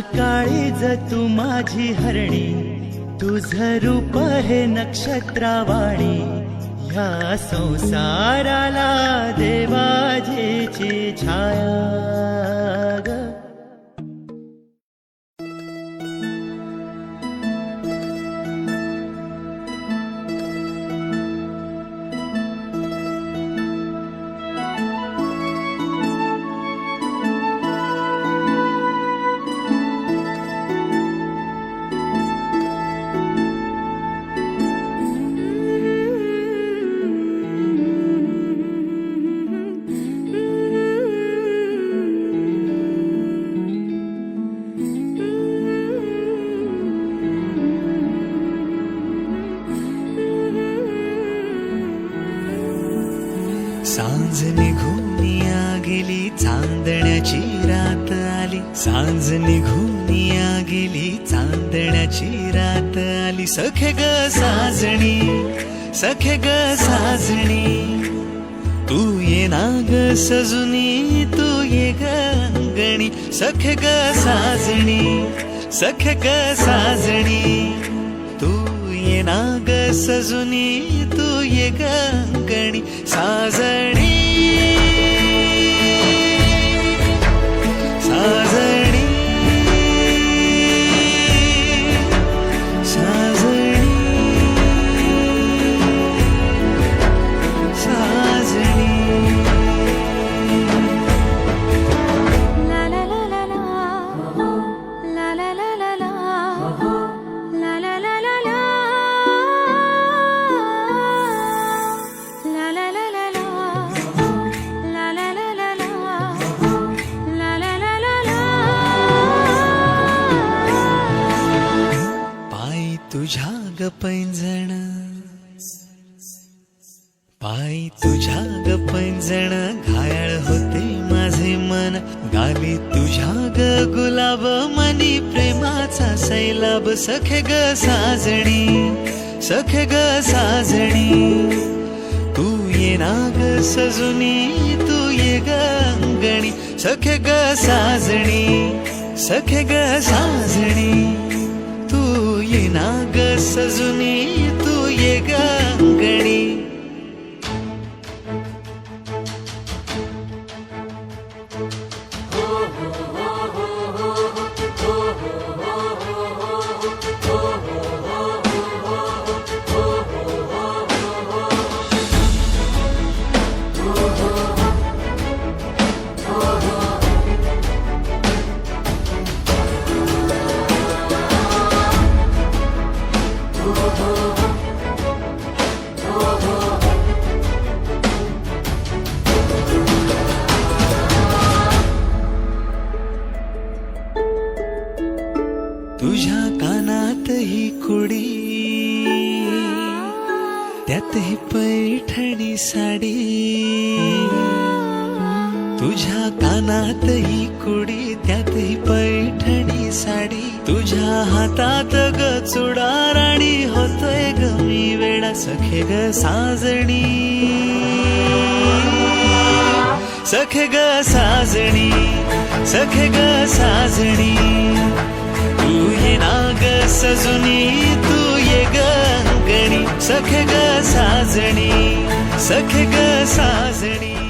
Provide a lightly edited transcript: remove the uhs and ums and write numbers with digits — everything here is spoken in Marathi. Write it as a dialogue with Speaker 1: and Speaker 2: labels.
Speaker 1: काळीज तू माझी हरणी, तुझं रूप हे नक्षत्रावाणी, ह्या संसाराला देवाजीची छाया ग.
Speaker 2: सांज निघून या गेली, चांदण्याची रात आली. सांज निघून या गेली, चांदण्याची रात आली. सखे ग साजणी, सखे ग साजणी, तू ये ना ग सजुनी, तू ये ग अंगणी. सखे ग साजणी, सखे ग साजणी, तू ये ना ग सजुनी, तू ये ग अंगणी. साजणी साजणी साजणी साजणी.
Speaker 3: ला ला ला ला ला, ला ला ला ला ला, ला ला ला ला ला, ला ला ला ला ला, ला ला ला ला ला, ला ला ला ला ला.
Speaker 2: पायी तुझ्या ग पैंजण, पायी तुझ्या ग पैंजण, घायाळ होते माझे मन. गाली तुझ्या ग गुलाब, मनी प्रेमाचा सैलाब. सखे ग साजणी, सखे ग साजणी, तू ये ना ग सजुनी, तू ये ग अंगणी. सखे ग साजणी, सखे ग साजणी, तू ये ना ग सजुनी, तू ये ग अंगणी. तुझ्या कानात ही कुडी, त्यात ही पैठणी साडी. तुझ्या कानात ही कुडी, त्यात ही पैठणी साडी. तुझ्या हातात ग चुडा, राणी होतोय ग मी वेडा. सखे ग साजणी, सखे ग साजणी, सखे ग साजणी, तू ये ना ग सजुनी, तू ये ग अंगणी. सखे ग साजणी, सखे ग साजणी.